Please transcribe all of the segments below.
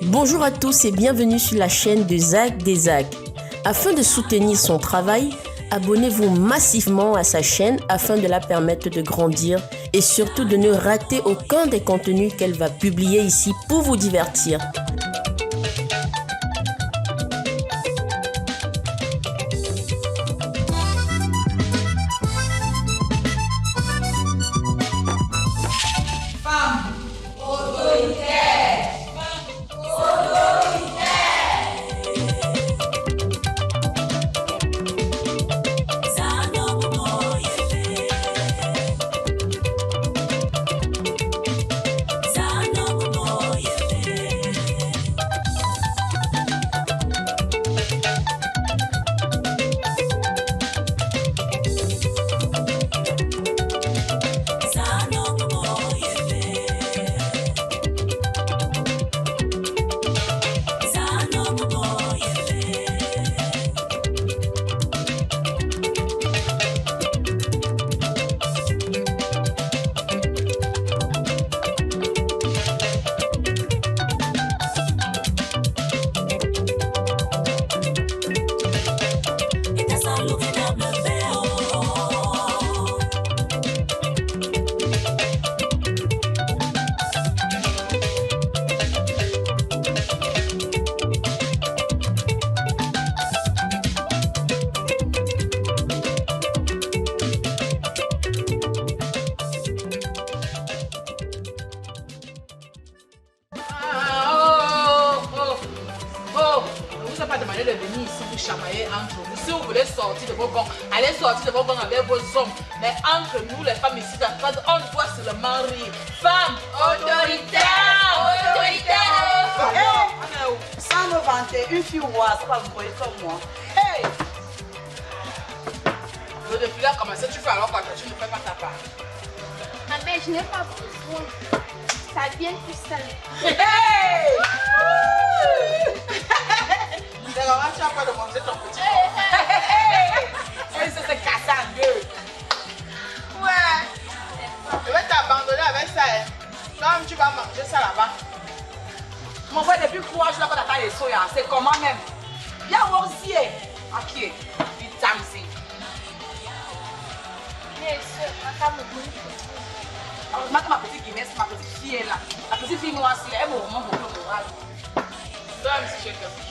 Bonjour à tous et bienvenue sur la chaîne de Zach des Zach. Afin de soutenir son travail, abonnez-vous massivement à sa chaîne afin de la permettre de grandir et surtout de ne rater aucun des contenus qu'elle va publier ici pour vous divertir. Pas demandé de venir ici pour chamailler entre vous. Si vous voulez sortir de vos gonds, allez sortir de vos gonds avec vos hommes. Mais entre nous, les femmes ici, on doit seulement rire. Femmes, autoritaire, autoritaire. Hey, sans me vanter, une fille roi, ça va vous voyer comme moi. Hey! Depuis là, comment ça tu fais alors quand tu ne fais pas ta part? Ah mais je n'ai pas besoin. Ça vient tout seul. Hey! D'accord, tu n'as pas de manger ton petit corps. C'est cassé en deux. Ouais. Je vais t'abandonner avec ça. Comme tu vas manger ça là-bas. Mon frère, depuis 3 jours, quand tu as les soya, c'est comment même? Il y a aussi. Ok. Vitamine C. Mais ma femme me dit. Heureusement que ma petite Guinness, ma petite fille est là. La petite fille noire, elle me remonte beaucoup le moral. Donne si j'ai quelque chose.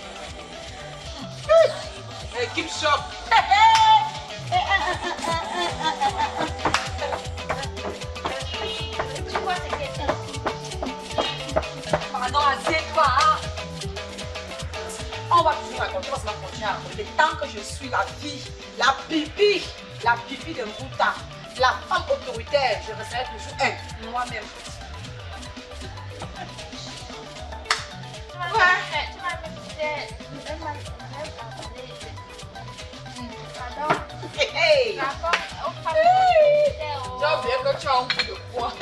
Keep shop. Pardon, assieds-toi. On va toujours raconter, on va continuer à raconter. Tant que je suis la fille, la pipi de Mouta, la femme autoritaire, je resterai toujours moi-même. Hey! J'ai oublié que tu as un coup de poing.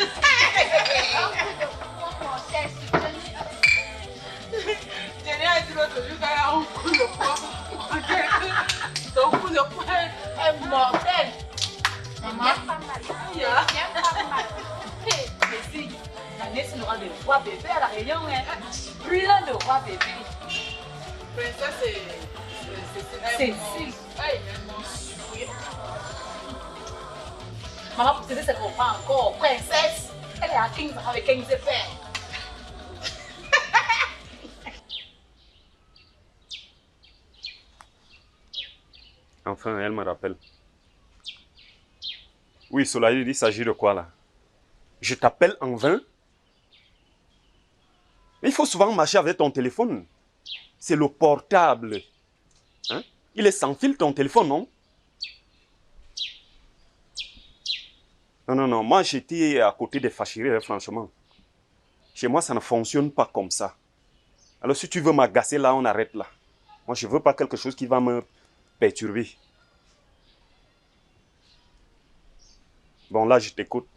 Jenny a dit l'autre jour qu'elle a un coup de poing. Ton coup de poing est mortel. Maman, Mais si, la naissance n'aura de roi bébé à la réunion, brûlant de roi bébé. princesse, c'est Maman, pour t'aider, c'est qu'on prend encore. Princesse, elle est à 15 avec 15 effets. Enfin, elle me rappelle. Oui, Solaïd, il s'agit de quoi là? Je t'appelle en vain? Mais il faut souvent marcher avec ton téléphone. C'est le portable. Hein? Il est sans fil ton téléphone, non? Non, moi j'étais à côté des fâcheries, franchement. Chez moi, ça ne fonctionne pas comme ça. Alors si tu veux m'agacer là, on arrête là. Moi, je ne veux pas quelque chose qui va me perturber. Bon, là, je t'écoute.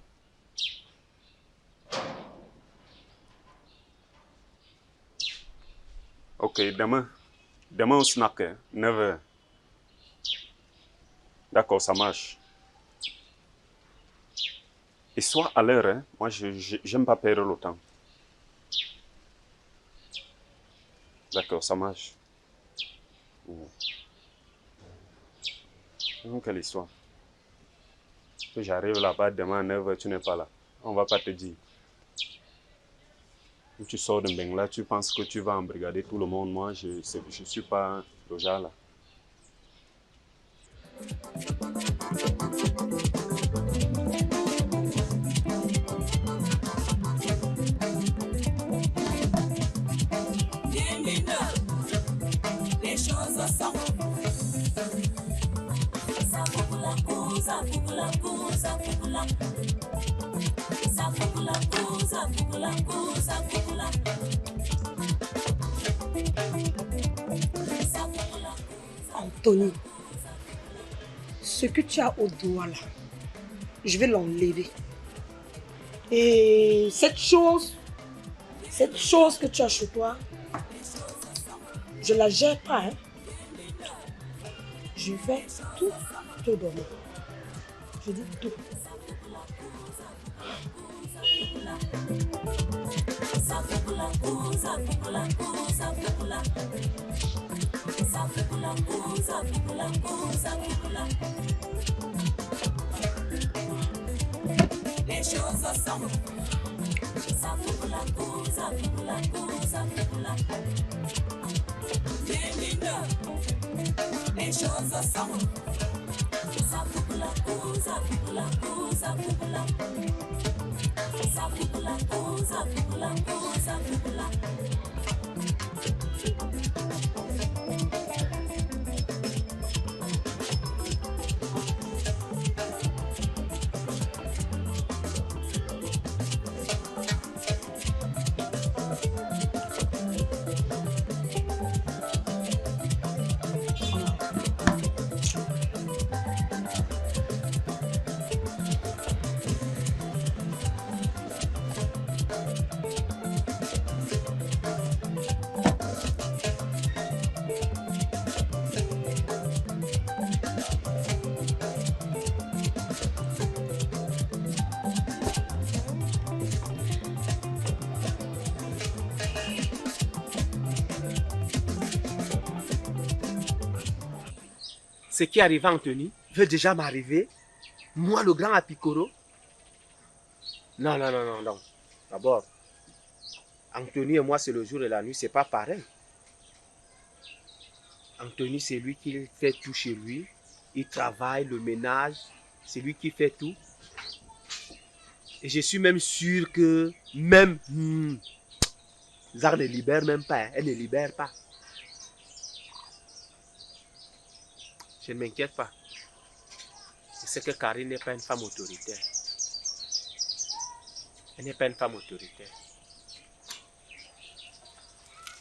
Ok, demain au snack, 9h. D'accord, ça marche. Et sois à l'heure, hein. Moi, j'aime pas perdre le temps. D'accord, ça marche. Quelle histoire. Que j'arrive là-bas demain à 9h, tu n'es pas là. On va pas te dire. Tu sors de Bengla, tu penses que tu vas embrigader tout le monde. Moi, je ne suis pas le genre là. Les choses sont Anthony, ce que tu as au doigt là, je vais l'enlever. Et cette chose que tu as chez toi, je la gère pas, hein. Je vais tout te donner. Je dis tout. les choses sont les choses sont Ce qui arrive à Anthony veut déjà m'arriver. Moi, le grand Apicoro. Non. D'abord, Anthony et moi, c'est le jour et la nuit, c'est pas pareil. Anthony, c'est lui qui fait tout chez lui. Il travaille, le ménage, c'est lui qui fait tout. Et je suis même sûr que même Zara ne libère même pas, elle ne libère pas. Je ne m'inquiète pas. Je sais que Karine n'est pas une femme autoritaire. Elle n'est pas une femme autoritaire.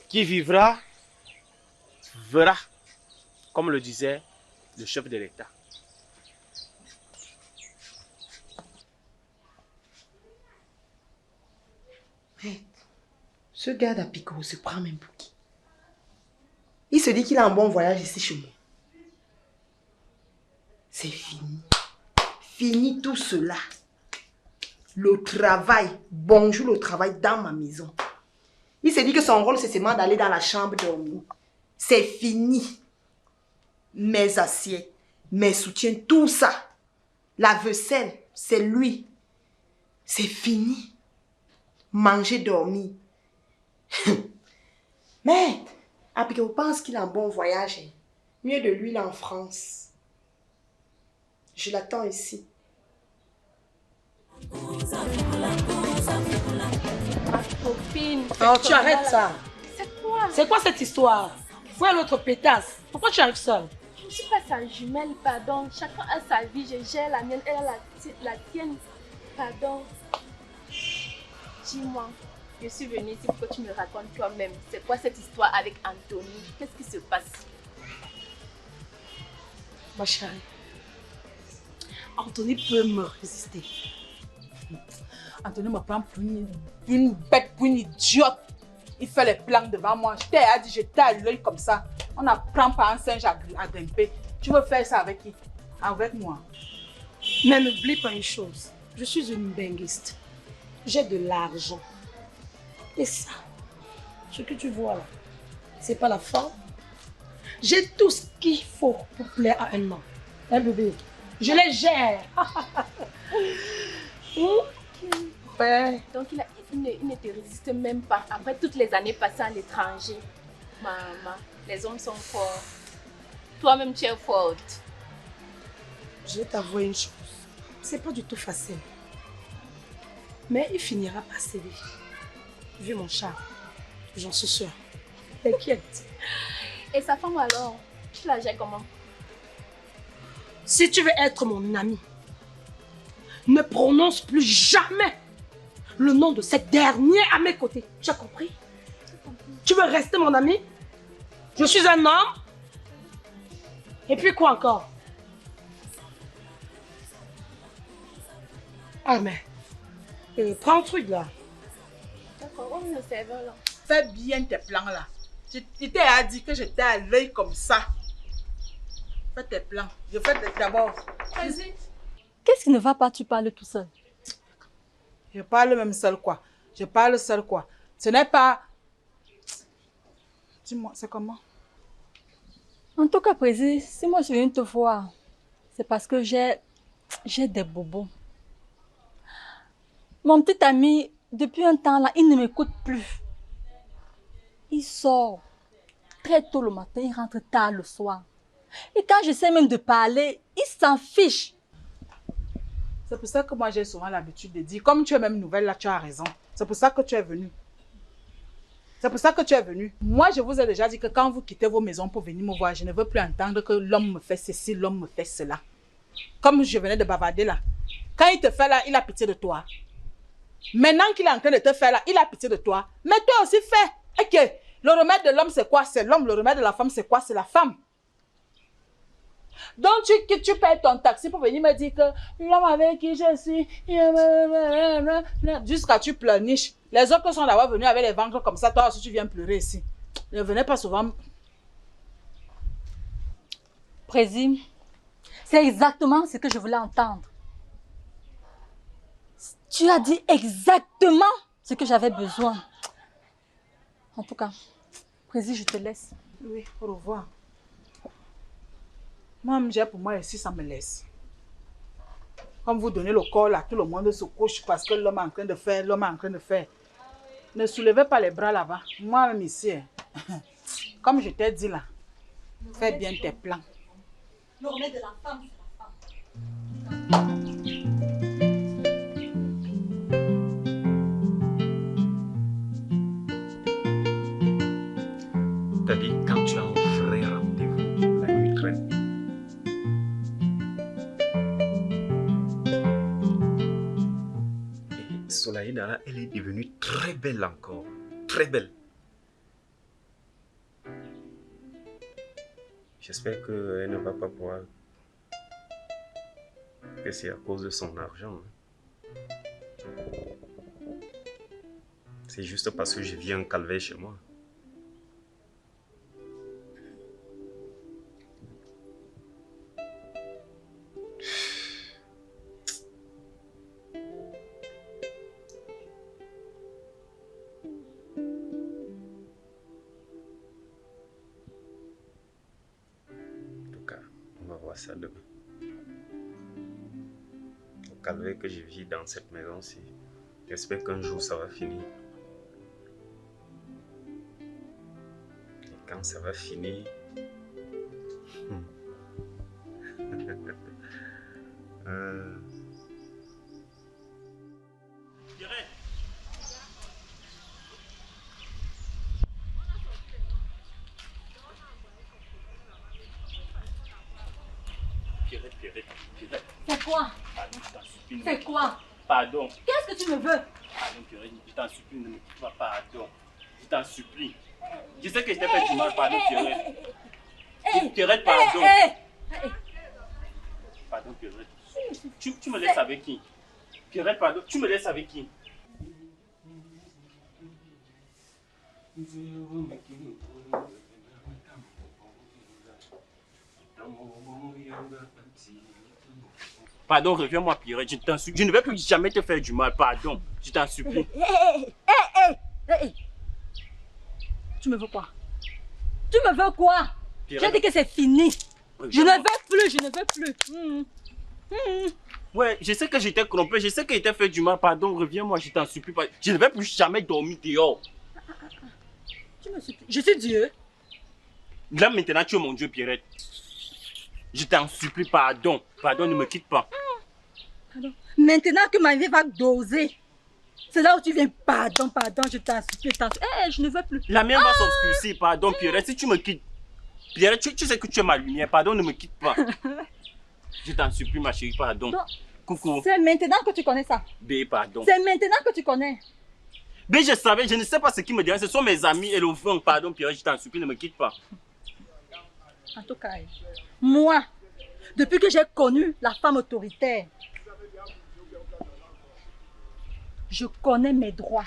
Qui vivra, verra, comme le disait le chef de l'État. Mais ce gars d'Apicoro se prend même pour qui? Il se dit qu'il a un bon voyage ici chez moi. C'est fini. Fini tout cela. Le travail. Bonjour le travail dans ma maison. Il s'est dit que son rôle c'est seulement d'aller dans la chambre dormir. C'est fini. Mes assiettes, mes soutiens, tout ça. La vaisselle, c'est lui. C'est fini. Manger, dormir. Mais, Apicoro pense qu'il a un bon voyage. Mieux de lui là en France. Je l'attends ici. Ma copine. Oh, tu arrêtes ça. C'est quoi? C'est quoi cette histoire? Où est l'autre pétasse? Pourquoi tu arrives seule? Je ne suis pas sa jumelle, pardon. Chacun a sa vie, je gère la mienne, elle a la tienne. Pardon. Dis-moi, je suis venue ici pour que tu me racontes toi-même. C'est quoi cette histoire avec Anthony? Qu'est-ce qui se passe? Ma chérie, Anthony peut me résister. Anthony me prend pour une bête, pour une idiote. Il fait les plans devant moi. Je t'ai dit, j'étais à l'œil comme ça. On n'apprend pas un singe à grimper. Tu veux faire ça avec qui? Avec moi. Mais n'oublie pas une chose. Je suis une benguiste. J'ai de l'argent. Et ça, ce que tu vois là, C'est pas la forme. J'ai tout ce qu'il faut pour plaire à un homme. Hein, bébé? Je les gère. Ouais. Donc il ne te résiste même pas après toutes les années passées à l'étranger. Maman, les hommes sont forts. Toi-même, tu es forte. Je vais t'avouer une chose. C'est pas du tout facile. Mais il finira par céder. Vu mon charme, j'en suis sûre. T'inquiète. Et sa femme alors, tu la gères comment? Si tu veux être mon ami, ne prononce plus jamais le nom de cette dernière à mes côtés. Tu as compris? Tu veux rester mon ami? Je suis un homme. Et puis quoi encore? Ah mais, prends le truc là. D'accord, on le serveur là. Fais bien tes plans là. Je t'ai dit que j'étais à l'œil comme ça. Fais tes plans. Je fais d'abord. Vas-y. Qu'est-ce qui ne va pas? Tu parles tout seul. Je parle même seul quoi. Je parle seul quoi. Ce n'est pas... Dis-moi, c'est comment? En tout cas, Président, si moi je viens te voir, c'est parce que j'ai des bobos. Mon petit ami, depuis un temps là, il ne m'écoute plus. Il sort très tôt le matin, il rentre tard le soir. Et quand j'essaie même de parler, il s'en fiche. C'est pour ça que moi j'ai souvent l'habitude de dire, comme tu es même nouvelle là, tu as raison. C'est pour ça que tu es venue. C'est pour ça que tu es venu. Moi, je vous ai déjà dit que quand vous quittez vos maisons pour venir me voir, je ne veux plus entendre que l'homme me fait ceci, l'homme me fait cela. Comme je venais de bavarder là. Quand il te fait là, il a pitié de toi. Maintenant qu'il est en train de te faire là, il a pitié de toi. Mais toi aussi fais. Ok. Le remède de l'homme c'est quoi? C'est l'homme. Le remède de la femme c'est quoi? C'est la femme. Donc tu payes ton taxi pour venir me dire que l'homme avec qui je suis, jusqu'à tu pleurniches. Les autres sont là-bas venus avec les ventres comme ça, toi aussi tu viens pleurer ici. Ne venez pas souvent. Président, c'est exactement ce que je voulais entendre. Tu as dit exactement ce que j'avais besoin. En tout cas, Président, je te laisse. Oui, au revoir. Moi, j'ai pour moi ici, ça me laisse. Comme vous donnez le corps là, tout le monde se couche parce que l'homme est en train de faire, l'homme est en train de faire. Ne soulevez pas les bras là-bas. Moi-même ici, comme je t'ai dit là, fais bien tes plans. Le remède de la femme, c'est la femme. T'as dit quand tu as un vrai rendez-vous, la nuit traîne. Et Solaïda là, elle est devenue très belle encore. Très belle. J'espère qu'elle ne va pas pouvoir. Que c'est à cause de son argent. C'est juste parce que je vis en calvaire chez moi. Ça demain. Au calvaire que je vis dans cette maison-ci, j'espère qu'un jour ça va finir. Et quand ça va finir, C'est quoi? C'est quoi? Pardon. Qu'est-ce que tu me veux? Pardon, Pierrette, je t'en supplie, ne me quitte pas, pardon. Je t'en supplie. Je sais que je t'ai fait du mal, pardon, Pierrette. Pierrette, pardon. Pardon, Pierrette. Tu me laisses avec qui? Pierrette, pardon, tu me laisses avec qui? Pardon, reviens-moi, Pierrette, je t'en supplie. Je ne vais plus jamais te faire du mal, pardon. Je t'en supplie. Tu me veux quoi? Tu me veux quoi? Pierrette. J'ai dit que c'est fini. Oui, Je ne veux plus, je ne veux plus. Ouais, je sais que j'étais trompé, je sais que j'étais fait du mal, pardon, reviens-moi, je t'en supplie pas. Je ne vais plus jamais dormir dehors. Tu me supplies. Je suis Dieu. Là maintenant, tu es mon Dieu, Pierrette. Je t'en supplie, pardon. Pardon, ne me quitte pas. Pardon. Maintenant que ma vie va doser, c'est là où tu viens. Pardon, je t'en supplie. Je ne veux plus. La mienne va s'obscurcir, pardon, Pierrette. Si tu me quittes, Pierrette, tu sais que tu es ma lumière, pardon, ne me quitte pas. Je t'en supplie, ma chérie, pardon. Non. Coucou. C'est maintenant que tu connais ça. B, pardon. C'est maintenant que tu connais. B, je savais, je ne sais pas ce qui me dérange. Ce sont mes amis et le vent, pardon, Pierrette, je t'en supplie, ne me quitte pas. En tout cas, moi, depuis que j'ai connu la femme autoritaire, je connais mes droits.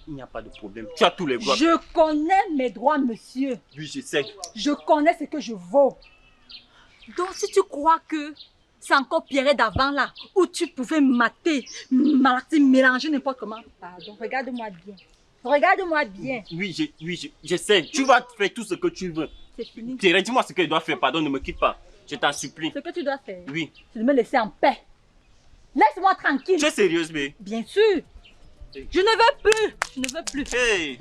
Il n'y a pas de problème. Tu as tous les droits. Je connais mes droits, monsieur. Oui, je sais. Je connais ce que je vaux. Donc, si tu crois que c'est encore Pierrette d'avant là, où tu pouvais mater, mélanger n'importe comment, pardon, regarde-moi bien. Regarde-moi bien. Oui, je sais. Tu vas faire tout ce que tu veux. C'est fini. Pierrette, dis-moi ce que je dois faire. Pardon, ne me quitte pas. Je t'en supplie. Ce que tu dois faire, Oui. c'est de me laisser en paix. Laisse-moi tranquille. Tu es sérieuse, B? Bien sûr. Je ne veux plus. Je ne veux plus. Hey.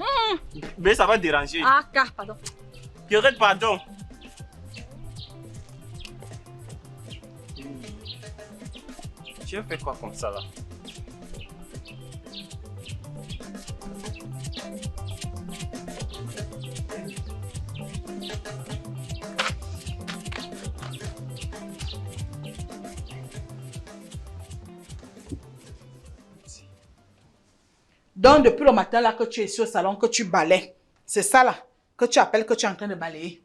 B, ça va déranger. Ah, car, pardon. Pierrette, pardon. Tu as fait quoi comme ça, là? Donc, depuis le matin là que tu es sur le salon, que tu balayes, c'est ça là que tu appelles que tu es en train de balayer.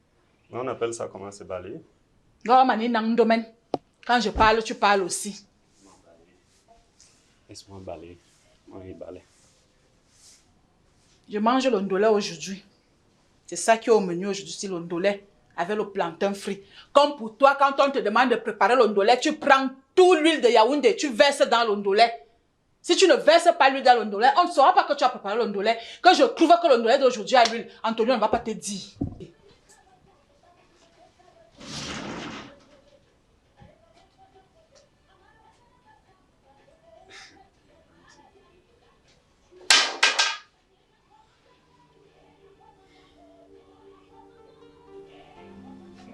On appelle ça comment se balayer? Quand je parle, tu parles aussi. Laisse-moi balayer. Moi, il balaye. Je mange l'ondolé aujourd'hui. C'est ça qui est au menu aujourd'hui, c'est l'ondolé avec le plantain frit. Comme pour toi, quand on te demande de préparer l'ondolé, tu prends toute l'huile de Yaoundé, tu verses dans l'ondolé. Si tu ne verses pas l'huile dans l'ondolé, on ne saura pas que tu as préparé l'ondolé. Que je trouve que l'ondolé d'aujourd'hui a l'huile, Antonio ne va pas te dire.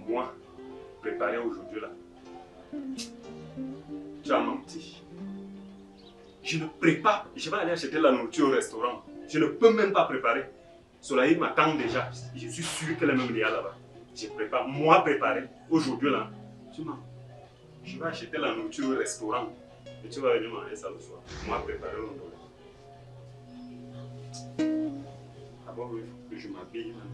Moi, préparé aujourd'hui là. Tu as menti. Je ne prépare. Je vais aller acheter la nourriture au restaurant. Je ne peux même pas préparer. Soleil m'attend déjà. Je suis sûr qu'elle est même là-bas. Je prépare. Moi préparé. Aujourd'hui là. Tu mens. Je vais acheter la nourriture au restaurant. Et tu vas venir manger ça le soir. Moi préparé au dollar. D'abord, il faut que je m'habille maintenant.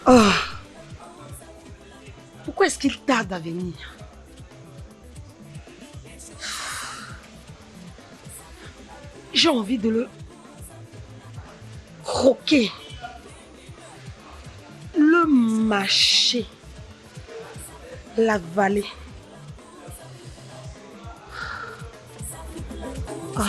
Oh. Pourquoi est-ce qu'il tarde à venir? J'ai envie de le croquer, le mâcher, l'avaler. Oh.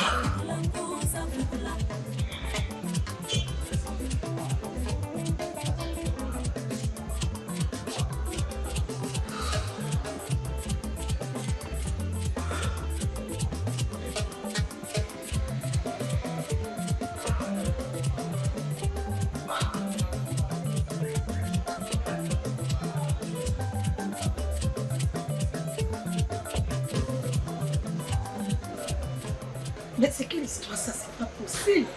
Mais c'est quelle histoire ça? C'est pas possible.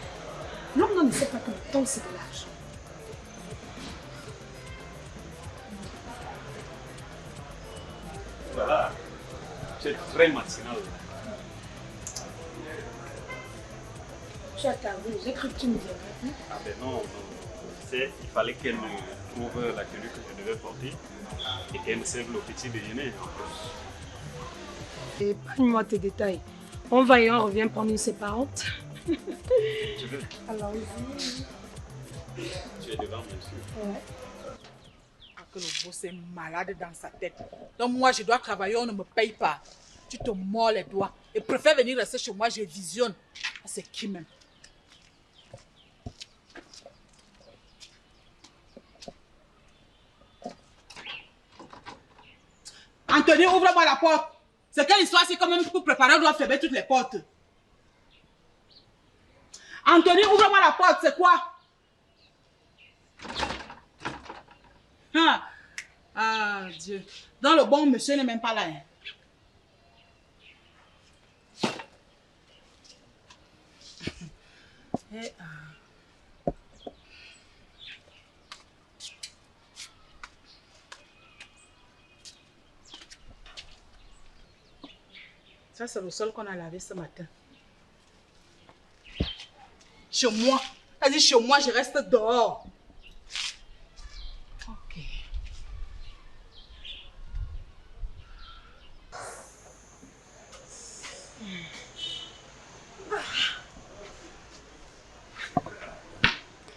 L'homme ne sait pas que le temps c'est de l'argent. Voilà. C'est très matinal. Tu as tardé, j'ai cru que tu me dirais. Ah ben non, non. Il fallait qu'elle me trouve la tenue que je devais porter et qu'elle me serve le petit déjeuner en plus. Épargne-moi tes détails. On va et on revient prendre une séparante. Tu veux? Alors, tu es devant, monsieur. Ouais. Que le boss est malade dans sa tête. Donc moi, je dois travailler, on ne me paye pas. Tu te mords les doigts. Et préfère venir rester chez moi, je visionne. C'est qui même? Anthony, ouvre-moi la porte. C'est quelle histoire? C'est quand même pour préparer, on doit fermer toutes les portes. Anthony, ouvre-moi la porte, c'est quoi? Ah, Dieu. Dans le bon, monsieur n'est même pas là. Hein. Ça, c'est le sol qu'on a lavé ce matin. Chez moi. C'est-à-dire chez moi, je reste dehors. Ok.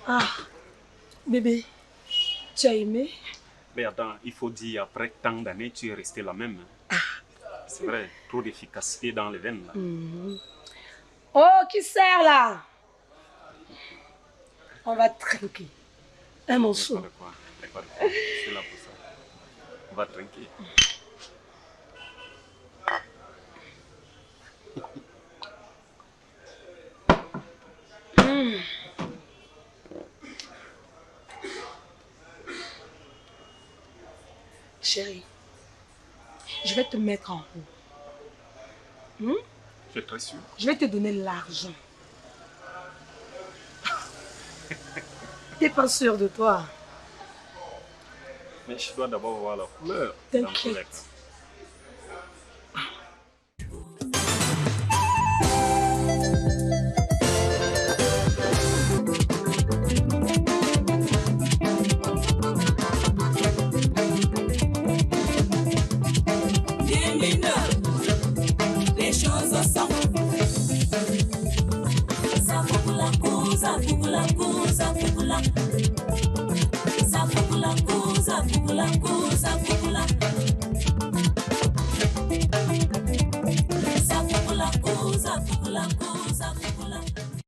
Ah, bébé, tu as aimé? Mais attends, il faut dire, après tant d'années, tu es resté la même. C'est vrai, trop d'efficacité dans les veines. Là. Oh, qui sert là? On va trinquer. Un morceau. Pas de quoi. Je suis là pour ça. On va trinquer. Chérie, je vais te mettre en haut. Je suis très sûr. Je vais te donner l'argent. T'es pas sûr de toi? Mais je dois d'abord voir la couleur. T'inquiète. Les choses ensemble. Ça fout la cause, ça fout la cause, ça fout la